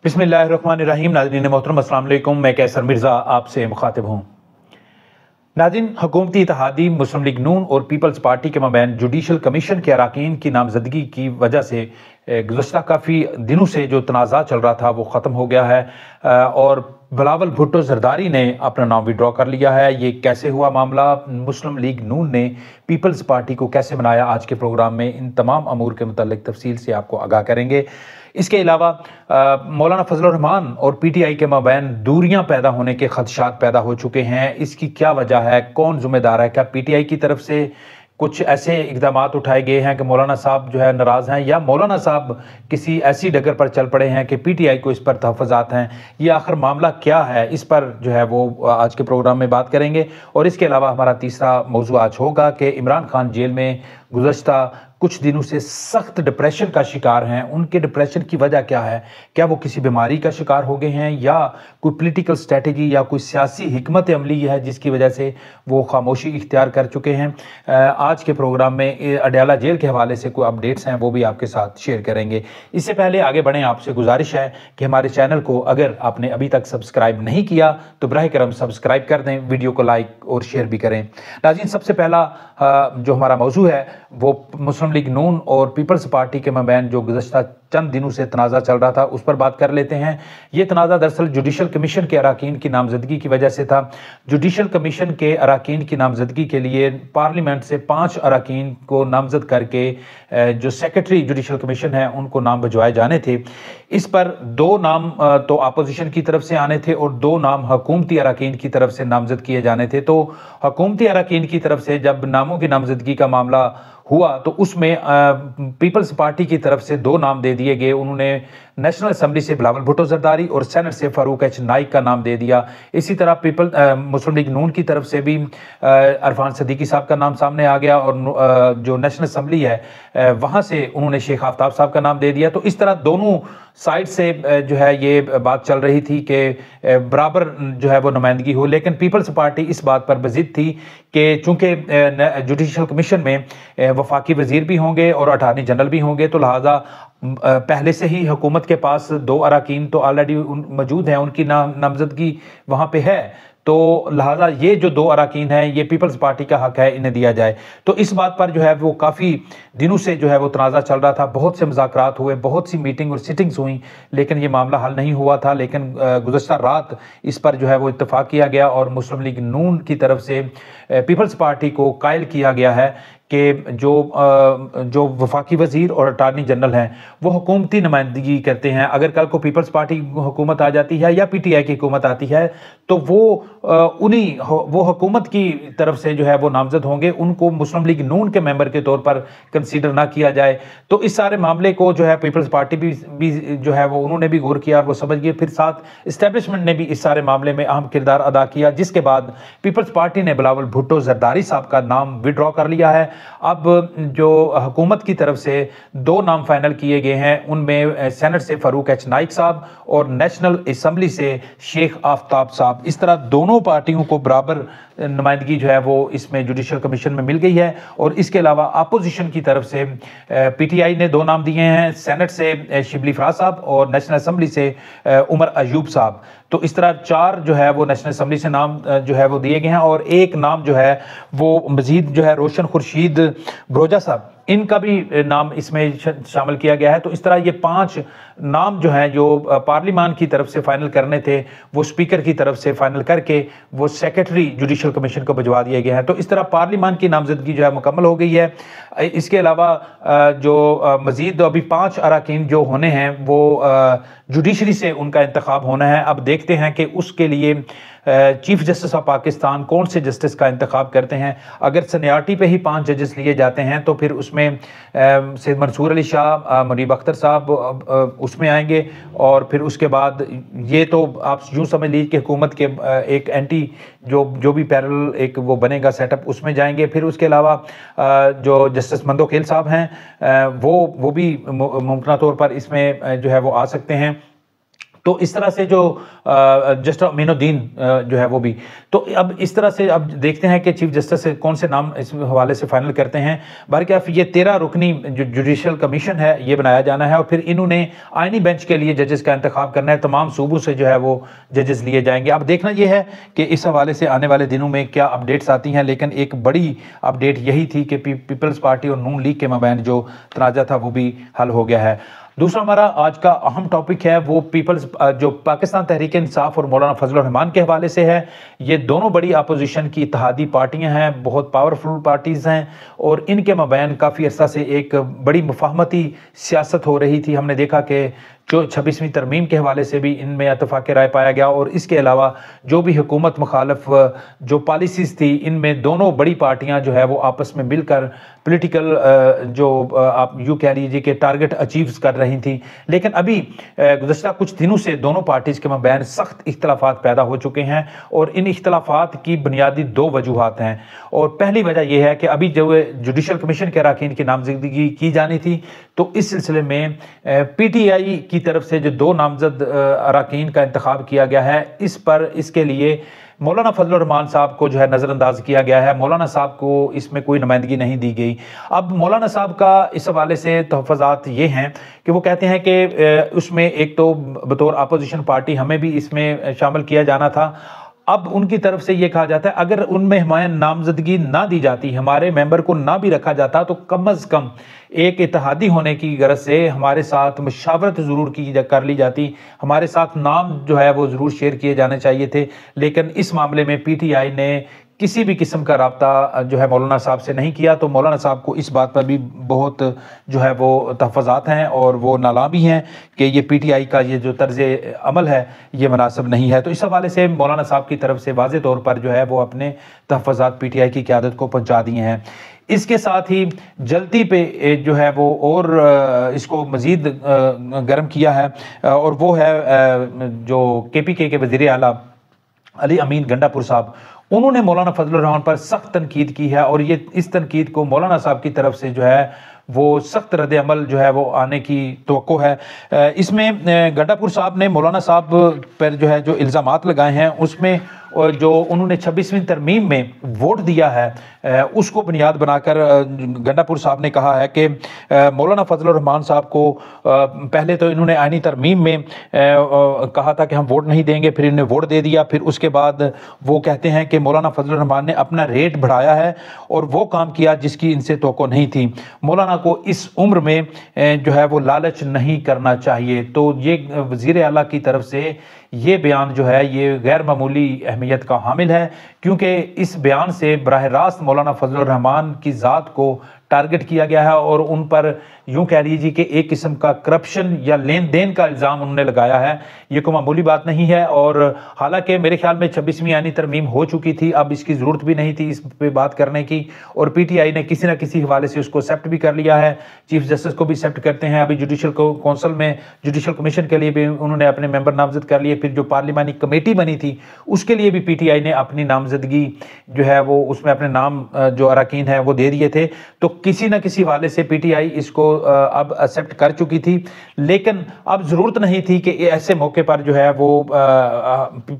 बिस्मिल्लाहिर्रहमानिर्रहीम। नाज़रीन मोहतरम अस्सलाम वालेकुम। मैं कैसर मिर्ज़ा आपसे मुखातिब हूँ। नाज़रीन, हुकूमती इत्तेहादी मुस्लिम लीग नून और पीपल्स पार्टी के माबैन जुडिशल कमीशन के अरकान की नामजदगी की वजह से गुज़श्ता काफ़ी दिनों से जो तनाज़ा चल रहा था वो ख़त्म हो गया है और बिलावल भुट्टो ज़रदारी ने अपना नाम विड्रॉ कर लिया है। ये कैसे हुआ मामला, मुस्लिम लीग नून ने पीपल्स पार्टी को कैसे बनाया, आज के प्रोग्राम में इन तमाम अमूर के मुतालिक तफसील से आपको आगाह करेंगे। इसके अलावा मौलाना फजलुर रहमान और पीटीआई के माबैन दूरियां पैदा होने के खदशात पैदा हो चुके हैं। इसकी क्या वजह है, कौन ज़िम्मेदार है? क्या पीटीआई की तरफ से कुछ ऐसे इकदाम उठाए गए हैं कि मौलाना साहब जो है नाराज़ हैं, या मौलाना साहब किसी ऐसी डगर पर चल पड़े हैं कि पीटीआई को इस पर तहफ़्फ़ुज़ात हैं? ये आखिर मामला क्या है, इस पर जो है वो आज के प्रोग्राम में बात करेंगे। और इसके अलावा हमारा तीसरा मौजू आज होगा कि इमरान खान जेल में गुज़श्ता कुछ दिनों से सख्त डिप्रेशन का शिकार हैं। उनके डिप्रेशन की वजह क्या है? क्या वो किसी बीमारी का शिकार हो गए हैं, या कोई पॉलिटिकल स्ट्रेटजी या कोई सियासी हिकमत अमली है जिसकी वजह से वो खामोशी इख्तियार कर चुके हैं? आज के प्रोग्राम में अडयाला जेल के हवाले से कोई अपडेट्स हैं वो भी आपके साथ शेयर करेंगे। इससे पहले आगे बढ़ें, आपसे गुजारिश है कि हमारे चैनल को अगर आपने अभी तक सब्सक्राइब नहीं किया तो बराह करम सब्सक्राइब कर दें, वीडियो को लाइक और शेयर भी करें। नाज़रीन, सबसे पहला जो हमारा मौजू है वो मुस्लिम लीग नून और पीपल्स पार्टी के माबैन जो गुज़श्ता चंद दिनों से तनाज़ा चल रहा था उस पर बात कर लेते हैं। ये तनाज़ा दरअसल जुडिशल कमीशन के अरकान की नामजदगी की वजह से था। जुडिशल कमीशन के अरकान की नामजदगी के लिए पार्लियामेंट से 5 अरकान को नामजद करके जो सेक्रेटरी जुडिशल कमीशन है उनको नाम भिजवाए जाने थे। इस पर 2 नाम तो अपोजिशन की तरफ से आने थे और 2 नाम हुकूमती अरकान की तरफ से नामजद किए जाने थे। तो हुकूमती अरकान की तरफ से जब नामों की नामजदगी का मामला हुआ तो उसमें पीपल्स पार्टी की तरफ से 2 नाम दे दिए गए। उन्होंने नेशनल असेंबली से बिलावल भुट्टो ज़रदारी और सेनेट से फारूक एच नाइक का नाम दे दिया। इसी तरह मुस्लिम लीग नून की तरफ से भी अरफान सदीकी साहब का नाम सामने आ गया और जो नेशनल असेंबली है वहाँ से उन्होंने शेख आफ्ताब साहब का नाम दे दिया। तो इस तरह दोनों साइड से जो है ये बात चल रही थी कि बराबर जो है वो नुमाइंदगी हो, लेकिन पीपल्स पार्टी इस बात पर बज़िद थी कि चूँकि जुडिशल कमीशन में वफाकी वज़ीर भी होंगे और अटार्नी जनरल भी होंगे, तो लिहाजा पहले से ही हुकूमत के पास 2 अरकान तो ऑलरेडी मौजूद हैं, उनकी नामजदगी वहाँ पे है। तो लिहाजा ये जो 2 अरकान हैं ये पीपल्स पार्टी का हक है, इन्हें दिया जाए। तो इस बात पर जो है वो काफ़ी दिनों से जो है वो तनाज़ा चल रहा था। बहुत से मुज़ाकरात हुए, बहुत सी मीटिंग और सिटिंग्स हुई, लेकिन ये मामला हल नहीं हुआ था। लेकिन गुज़श्ता रात इस पर जो है वो इत्तफाक किया गया और मुस्लिम लीग नून की तरफ से पीपल्स पार्टी को कायल किया गया है कि जो वफाकी वज़ीर और अटार्नी जनरल हैं वो हुकूमती नुमाइंदगी करते हैं। अगर कल को पीपल्स पार्टी हुकूमत आ जाती है या पीटीआई की हुकूमत आती है तो वो हुकूमत की तरफ से जो है वो नामजद होंगे, उनको मुस्लिम लीग नून के मेंबर के तौर पर कंसीडर ना किया जाए। तो इस सारे मामले को जो है पीपल्स पार्टी भी जो है वो उन्होंने भी गौर किया और वो समझ गए। फिर साथ इस्टेब्लिशमेंट ने भी इस सारे मामले में अहम किरदार अदा किया, जिसके बाद पीपल्स पार्टी ने बिलावल भुट्टो ज़रदारी साहब का नाम विड्रॉ कर लिया है। अब जो हुकूमत की तरफ से 2 नाम फाइनल किए गए हैं उनमें सेनेट से फारूक एच नाइक साहब और नेशनल असेंबली से शेख आफ्ताब साहब। इस तरह दोनों पार्टियों को बराबर नुमाइंदगी जो है वो इसमें जुडिशल कमीशन में मिल गई है। और इसके अलावा अपोजिशन की तरफ से पीटीआई ने 2 नाम दिए हैं, सेनेट से शिबली फराज साहब और नेशनल असेंबली से उमर अयूब साहब। तो इस तरह 4 जो है वो नेशनल असेंबली से नाम जो है वो दिए गए हैं और 1 नाम जो है वो मजीद जो है रोशन खुर्शीद ब्रोजा साहब, इनका भी नाम इसमें शामिल किया गया है। तो इस तरह ये 5 नाम जो हैं जो पार्लियामान की तरफ से फाइनल करने थे वो स्पीकर की तरफ से फाइनल करके वो सेक्रेटरी जुडिशल कमीशन को भिजवा दिए गए हैं। तो इस तरह पार्लियामान की नामजदगी जो है मुकम्मल हो गई है। इसके अलावा जो मजीद अभी 5 अरकान जो होने हैं वो जुडिशरी से उनका इंतखाब होना है। अब देखते हैं कि उसके लिए चीफ जस्टिस ऑफ पाकिस्तान कौन से जस्टिस का इंतखाब करते हैं। अगर सीनियरिटी पे ही 5 जजेस लिए जाते हैं तो फिर उसमें सैयद मंसूर अली शाह, मुनीब अख्तर साहब उसमें आएंगे और फिर उसके बाद ये तो आप यूँ समझ लीजिए कि हुकूमत के एक एंटी जो भी पैरेलल एक वो बनेगा सेटअप उसमें जाएंगे। फिर उसके अलावा जो जस्टिस मंदोखेल साहब हैं वो भी मुमकिन तौर पर इसमें जो है वो आ सकते हैं। تو اس طرح سے جو جسٹس امین الدین جو ہے وہ بھی، تو اب اس طرح سے اب دیکھتے ہیں کہ چیف جسٹس سے کون سے نام اس حوالے سے فائنل کرتے ہیں۔ بہرکیف یہ 13 رکنی جو جوڈیشل کمیشن ہے یہ بنایا جانا ہے، اور پھر انہوں نے آئینی بینچ کے لیے ججز کا انتخاب کرنا ہے۔ تمام صوبوں سے جو ہے وہ ججز لیے جائیں گے۔ اب دیکھنا یہ ہے کہ اس حوالے سے آنے والے دنوں میں کیا اپڈیٹس آتی ہیں، لیکن ایک بڑی اپڈیٹ یہی تھی کہ پیپلز پارٹی اور نون لیگ کے مابین جو تنازع تھا وہ بھی حل ہو گیا ہے۔ دوسرا ہمارا آج کا اہم ٹاپک ہے وہ پیپلز جو پاکستان تحریک انصاف اور مولانا فضل الرحمان کے حوالے سے ہے۔ یہ دونوں بڑی اپوزیشن کی اتحادی پارٹیاں ہیں، بہت پاورفل پارٹیز ہیں، اور ان کے مابین کافی عرصہ سے ایک بڑی مفاہمتی سیاست ہو رہی تھی۔ ہم نے دیکھا کہ جو 26ویں ترمیم کے حوالے سے بھی ان میں اتفاق رائے پایا گیا، اور اس کے علاوہ جو بھی حکومت مخالف جو پالیسیز تھی ان میں دونوں بڑی پارٹیاں جو ہے وہ آپس میں مل کر پولیٹیکل جو آپ یوں کہہ لیجیے کہ ٹارگٹ اچیوز کر رہی تھیں۔ لیکن ابھی گزشتہ کچھ دنوں سے دونوں پارٹیز کے مابین سخت اختلافات پیدا ہو چکے ہیں، اور ان اختلافات کی بنیادی 2 وجوہات ہیں۔ اور پہلی وجہ یہ ہے کہ ابھی جو جوڈیشل کمیشن کے اراکین کی نامزدگی کی جانی تھی، تو اس سلسلے میں پی ٹی آئی کی طرف سے جو 2 نامزد اراکین کا انتخاب کیا گیا ہے، اس کے لیے مولانا فضل الرحمان صاحب کو جو ہے نظر انداز کیا گیا ہے۔ مولانا صاحب کو اس میں کوئی نمائندگی نہیں دی گئی۔ اب مولانا صاحب کا اس حوالے سے تحفظات یہ ہیں کہ وہ کہتے ہیں کہ اس میں ایک تو بطور اپوزیشن پارٹی ہمیں بھی اس میں شامل کیا جانا تھا۔ اب ان کی طرف سے یہ کہا جاتا ہے اگر ان میں ہمیں نامزدگی نہ دی جاتی، ہمارے ممبر کو نہ بھی رکھا جاتا، تو کم از کم ایک اتحادی ہونے کی غرض سے ہمارے ساتھ مشاورت ضرور کر لی جاتی، ہمارے ساتھ نام جو ہے وہ ضرور شیئر کیے جانے چاہیے تھے۔ لیکن اس معاملے میں پی ٹی آئی نے کسی بھی قسم کا رابطہ جو ہے مولانا صاحب سے نہیں کیا، تو مولانا صاحب کو اس بات پر بھی بہت جو ہے وہ تحفظات ہیں، اور وہ نالاں بھی ہیں کہ یہ پی ٹی آئی کا یہ جو طرز عمل ہے یہ مناسب نہیں ہے۔ تو اس حوالے سے مولانا صاحب کی طرف سے واضح طور پر جو ہے وہ اپنے تحفظات پی ٹی آئی کی قیادت کو پہنچا دیے ہیں۔ اس کے ساتھ ہی جلدی پہ جو ہے وہ اور اس کو مزید گرم کیا ہے، اور وہ ہے جو کے پی کے وزیر اعلیٰ علی امین گنڈا پور صاحب، انہوں نے مولانا فضل الرحمان پر سخت تنقید کی ہے، اور یہ اس تنقید کو مولانا صاحب کی طرف سے جو ہے وہ سخت رد عمل جو ہے وہ آنے کی توقع ہے۔ اس میں گنڈا پور صاحب نے مولانا صاحب پر جو ہے جو الزامات لگائے ہیں، اس میں جو انہوں نے 26ویں ترمیم میں ووٹ دیا ہے اس کو بنیاد بنا کر گنڈا پور صاحب نے کہا ہے کہ مولانا فضل الرحمان صاحب کو پہلے تو انہوں نے آئینی ترمیم میں کہا تھا کہ ہم ووٹ نہیں دیں گے، پھر انہوں نے ووٹ دے دیا، پھر اس کے بعد وہ کہتے ہیں کہ مولانا فضل الرحمان نے اپنا ریٹ بڑھایا ہے اور وہ کام کیا جس کی ان سے توقع نہیں تھی۔ مولانا کو اس عمر میں جو ہے وہ لالچ نہیں کرنا چاہیے۔ تو یہ وزیر اعلیٰ کی طرف سے یہ بیان جو ہے یہ غیر معمولی اہمیت کا حامل ہے، کیونکہ اس بیان سے براہ راست مولانا فضل الرحمان کی ذات کو ٹارگٹ کیا گیا ہے، اور ان پر یوں کہہ لیجیے کہ ایک قسم کا کرپشن یا لین دین کا الزام انہوں نے لگایا ہے۔ یہ کوئی معمولی بات نہیں ہے، اور حالانکہ میرے خیال میں 26ویں آئینی ترمیم ہو چکی تھی، اب اس کی ضرورت بھی نہیں تھی اس پہ بات کرنے کی، اور پی ٹی آئی نے کسی نہ کسی حوالے سے اس کو ایکسیپٹ بھی کر لیا ہے۔ چیف جسٹس کو بھی ایکسیپٹ کرتے ہیں، ابھی جوڈیشل کونسل میں جوڈیشل کمیشن کے لیے بھی انہوں نے اپنے ممبر نامزد کر لیے، پھر جو پارلیمانی کمیٹی بنی تھی اس کے لیے بھی پی ٹی آئی نے اپنی نامزدگی جو ہے وہ اس میں اپنے نام جو اراکین ہیں وہ دے دیے تھے۔ تو کسی نہ کسی حوالے سے پی ٹی آئی اس کو اب ایکسیپٹ کر چکی تھی، لیکن اب ضرورت نہیں تھی کہ ایسے موقع پر جو ہے وہ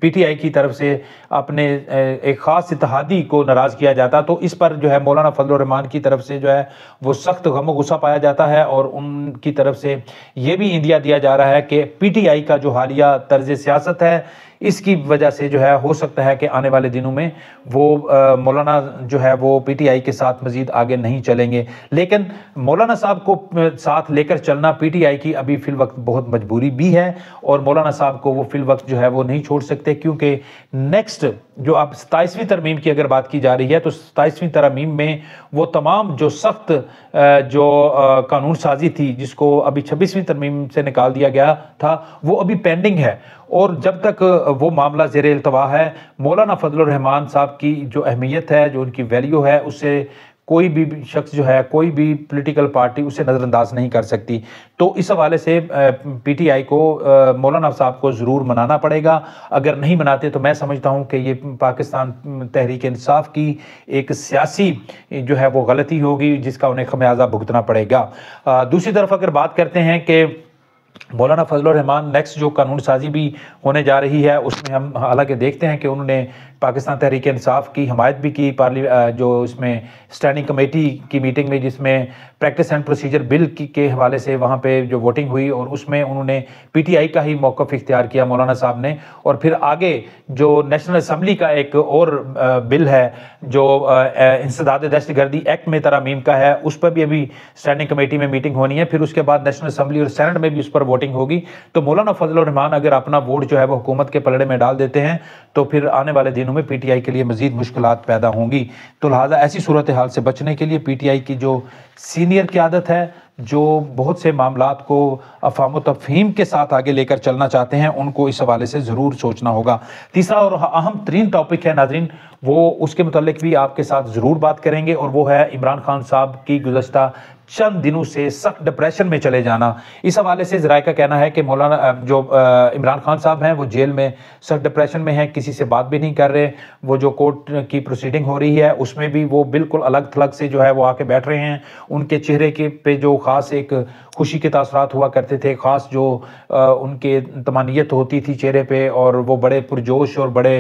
پی ٹی آئی کی طرف سے اپنے ایک خاص اتحادی کو ناراض کیا جاتا۔ تو اس پر جو ہے مولانا فضل الرحمان کی طرف سے جو ہے وہ سخت غم و غصہ پایا جاتا ہے، اور ان کی طرف سے یہ بھی اندیا دیا جا رہا ہے کہ پی ٹی آئی کا جو حالیہ طرز سیاست ہے اس کی وجہ سے جو ہے ہو سکتا ہے کہ آنے والے دنوں میں وہ مولانا جو ہے وہ پی ٹی آئی کے ساتھ مزید آگے نہیں چلیں گے۔ لیکن مولانا صاحب کو ساتھ لے کر چلنا پی ٹی آئی کی ابھی فی الوقت بہت مجبوری بھی ہے، اور مولانا صاحب کو وہ فی الوقت جو ہے وہ نہیں چھوڑ سکتے، کیونکہ نیکسٹ جو اب 27ویں ترمیم کی اگر بات کی جا رہی ہے تو 27ویں ترمیم میں وہ تمام جو سخت جو قانون سازی تھی جس کو ابھی 26ویں ترمیم سے نکال دیا گیا تھا وہ ابھی پینڈنگ ہے، اور جب تک وہ معاملہ زیر التوا ہے مولانا فضل الرحمان صاحب کی جو اہمیت ہے، جو ان کی ویلیو ہے، اس سے کوئی بھی شخص جو ہے، کوئی بھی پولیٹیکل پارٹی اسے نظر انداز نہیں کر سکتی۔ تو اس حوالے سے پی ٹی آئی کو مولانا صاحب کو ضرور منانا پڑے گا، اگر نہیں مناتے تو میں سمجھتا ہوں کہ یہ پاکستان تحریک انصاف کی ایک سیاسی جو ہے وہ غلطی ہوگی جس کا انہیں خمیازہ بھگتنا پڑے گا۔ دوسری طرف اگر بات کرتے ہیں کہ मौलाना फजलुर रहमान नेक्स्ट जो कानून साजी भी होने जा रही है उसमें हम हालांकि देखते हैं कि उन्होंने पाकिस्तान तहरीक इंसाफ की हमायत भी की जो इसमें स्टैंडिंग कमेटी की मीटिंग में, जिसमें प्रैक्टिस एंड प्रोसीजर बिल के हवाले से वहाँ पे जो वोटिंग हुई और उसमें उन्होंने पीटीआई का ही मौक़िफ़ इख्तियार किया मौलाना साहब ने। और फिर आगे जो नेशनल असम्बली का एक और बिल है जो इंसदाद दहशतगर्दी एक्ट में तरामीम का है, उस पर भी अभी स्टैंडिंग कमेटी में मीटिंग होनी है। फिर उसके बाद नेशनल असम्बली और सेनेट में भी उस पर वोटिंग होगी। तो मौलाना फजलुर रहमान अगर अपना वोट जो है वो हुकूमत के पलड़े में डाल देते हैं तो फिर आने वाले दिनों में पीटीआई के लिए मज़ीद मुश्किलात पैदा होंगी। तो लिहाजा ऐसी सूरत हाल से बचने के लिए पीटीआई की जो सीनियर क़यादत है, जो बहुत से मामलात को अफ़ाम तफ़हीम के साथ आगे लेकर चलना चाहते हैं, उनको इस हवाले से ज़रूर सोचना होगा। तीसरा और अहम तरीन टॉपिक है नाज़रीन, वो उसके मुतालिक भी आपके साथ ज़रूर बात करेंगे और वो है इमरान खान साहब की गुज़श्ता चंद दिनों से सख्त डिप्रेशन में चले जाना। इस हवाले से ज़राए का कहना है कि मौलाना जो इमरान खान साहब हैं वो जेल में सख्त डिप्रेशन में हैं, किसी से बात भी नहीं कर रहे। वो जो कोर्ट की प्रोसीडिंग हो रही है उसमें भी वो बिल्कुल अलग थलग से जो है वो आके बैठ रहे हैं। उनके चेहरे के पे जो ख़ास एक खुशी के तासरात हुआ करते थे, ख़ास जो उनके तमानियत होती थी चेहरे पे, और वो बड़े पुरजोश और बड़े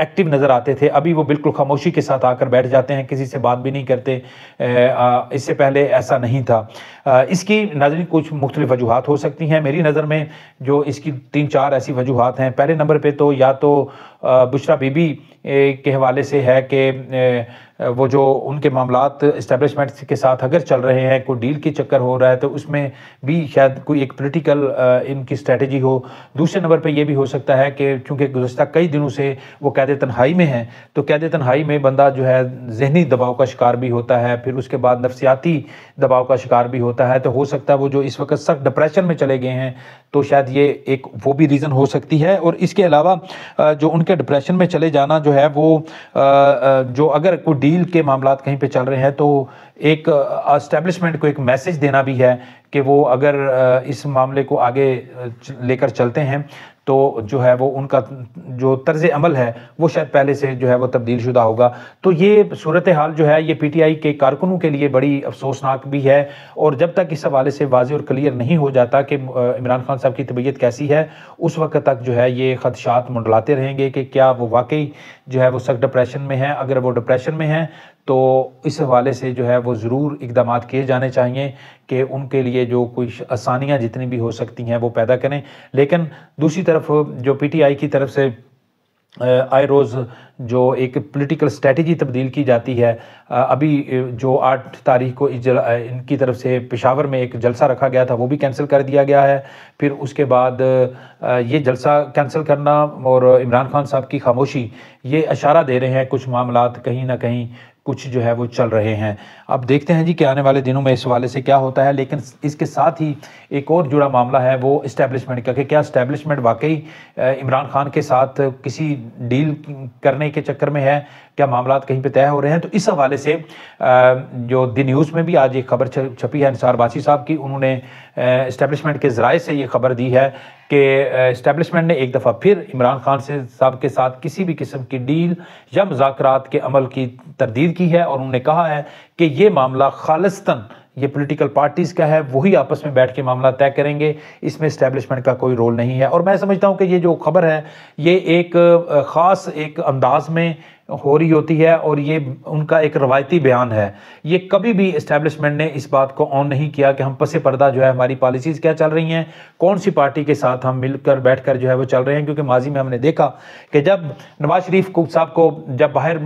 एक्टिव नज़र आते थे, अभी वो बिल्कुल खामोशी के साथ आकर बैठ जाते हैं, किसी से बात भी नहीं करते। इससे पहले ऐसा नहीं था। इसकी नाज़रीन कुछ मुख्तलिफ वजूहात हो सकती हैं। मेरी नज़र में जो इसकी 3-4 ऐसी वजूहात हैं। पहले नंबर पे तो या तो बुशरा बीबी के हवाले से है कि वो जो उनके मामलात इस्टेब्लिशमेंट के साथ अगर चल रहे हैं, कोई डील की चक्कर हो रहा है, तो उसमें भी शायद कोई एक पॉलिटिकल इनकी स्ट्रेटजी हो। दूसरे नंबर पे ये भी हो सकता है कि चूँकि गुज़श्ता कई दिनों से वो कैद तन्हाई में हैं, तो कैद तन्हाई में बंदा जो है ज़हनी दबाव का शिकार भी होता है, फिर उसके बाद नफ्सियाती दबाव का शिकार भी होता है। तो हो सकता है वो जो इस वक्त सख्त डिप्रेशन में चले गए हैं, तो शायद ये एक वो भी रीज़न हो सकती है। और इसके अलावा जो उनके डिप्रेशन में चले जाना जो है वो जो अगर कोई डील के मामलात कहीं पे चल रहे हैं तो एक एस्टेब्लिशमेंट को एक मैसेज देना भी है कि वो अगर इस मामले को आगे लेकर चलते हैं तो जो है वो उनका जो तर्ज़ अमल है वो शायद पहले से जो है वो तब्दील शुदा होगा। तो ये सूरत हाल जो है ये पीटीआई के कारकुनों के लिए बड़ी अफसोसनाक भी है। और जब तक इस हवाले से वाज़ेह और क्लियर नहीं हो जाता कि इमरान खान साहब की तबीयत कैसी है, उस वक्त तक जो है ये खदशात मंडलाते रहेंगे कि क्या वो वाकई जो है वो सख्त डिप्रेशन में है। अगर वो डिप्रेशन में है तो इस हवाले से जो है वो ज़रूर इक़दामात किए जाने चाहिए कि उनके लिए जो कोई आसानियाँ जितनी भी हो सकती हैं वो पैदा करें। लेकिन दूसरी तरफ जो पीटीआई की तरफ से आए रोज़ जो एक पॉलिटिकल स्ट्रेटजी तब्दील की जाती है, अभी जो 8 तारीख को इनकी तरफ से पेशावर में एक जलसा रखा गया था वो भी कैंसिल कर दिया गया है। फिर उसके बाद ये जलसा कैंसिल करना और इमरान खान साहब की खामोशी ये इशारा दे रहे हैं कुछ मामलात कहीं ना कहीं कुछ जो है वो चल रहे हैं। अब देखते हैं जी कि आने वाले दिनों में इस हवाले से क्या होता है। लेकिन इसके साथ ही एक और जुड़ा मामला है वो इस्टेब्लिशमेंट का, कि क्या इस्टेब्लिशमेंट वाकई इमरान खान के साथ किसी डील करने के चक्कर में है, क्या मामलात कहीं पे तय हो रहे हैं। तो इस हवाले से जो दी न्यूज़ में भी आज एक खबर छपी है निसार बासी साहब की, उन्होंने इस्टेब्लिशमेंट के ज़राए से ये खबर दी है कि इस्टेब्लिशमेंट ने एक दफ़ा फिर इमरान खान साहब के साथ किसी भी किस्म की डील या मुज़ाकरात के अमल की तरदीद की है। और उन्होंने कहा है कि ये मामला खालिस्तन ये पॉलिटिकल पार्टीज़ का है, वही आपस में बैठ के मामला तय करेंगे, इसमें इस्टेब्लिशमेंट का कोई रोल नहीं है। और मैं समझता हूँ कि ये जो खबर है ये एक ख़ास एक अंदाज में हो रही होती है और ये उनका एक रवायती बयान है। ये कभी भी इस्टेब्लिशमेंट ने इस बात को ऑन नहीं किया कि हम पसे पर्दा जो है हमारी पॉलिसीज़ क्या चल रही हैं, कौन सी पार्टी के साथ हम मिलकर बैठकर जो है वो चल रहे हैं। क्योंकि माजी में हमने देखा कि जब नवाज शरीफ साहब को जब बाहर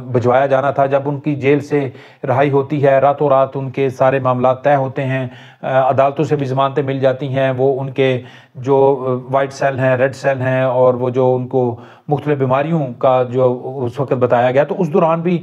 भिजवाया जाना था, जब उनकी जेल से रिहाई होती है, रातों रात उनके सारे मामला तय होते हैं, अदालतों से भी ज़मानतें मिल जाती हैं, वो उनके जो वाइट सेल हैं, रेड सेल हैं, और वो जो उनको मुख्तलिफ बीमारियों का जो उस वक्त बताया गया, तो उस दौरान भी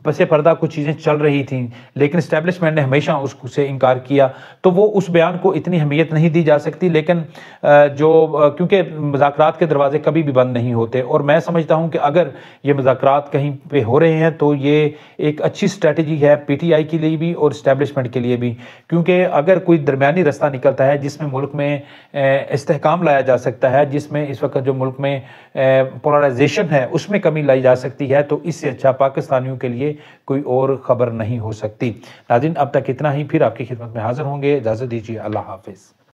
पसे पर्दा कुछ चीज़ें चल रही थी, लेकिन इस्टेब्लिशमेंट ने हमेशा उससे इनकार किया। तो वो उस बयान को इतनी अहमियत नहीं दी जा सकती। लेकिन जो क्योंकि मुज़ाकरात के दरवाजे कभी भी बंद नहीं होते, और मैं समझता हूँ कि अगर ये मुज़ाकरात कहीं पे हो रहे हैं तो ये एक अच्छी स्ट्रेटजी है पीटीआई के लिए भी और इस्टेब्लिशमेंट के लिए भी। क्योंकि अगर कोई दरमियानी रास्ता निकलता है जिसमें मुल्क में इस्तेहकाम लाया जा सकता है, जिसमें इस वक्त जो मुल्क में पोलराइजेशन है उसमें कमी लाई जा सकती है, तो इससे अच्छा पाकिस्तानियों के लिए कोई और ख़बर नहीं हो सकती। नाज़रीन, अब तक इतना ही, फिर आपकी खिदमत में हाज़िर होंगे। इजाज़त दीजिए, अल्लाह हाफ़िज़।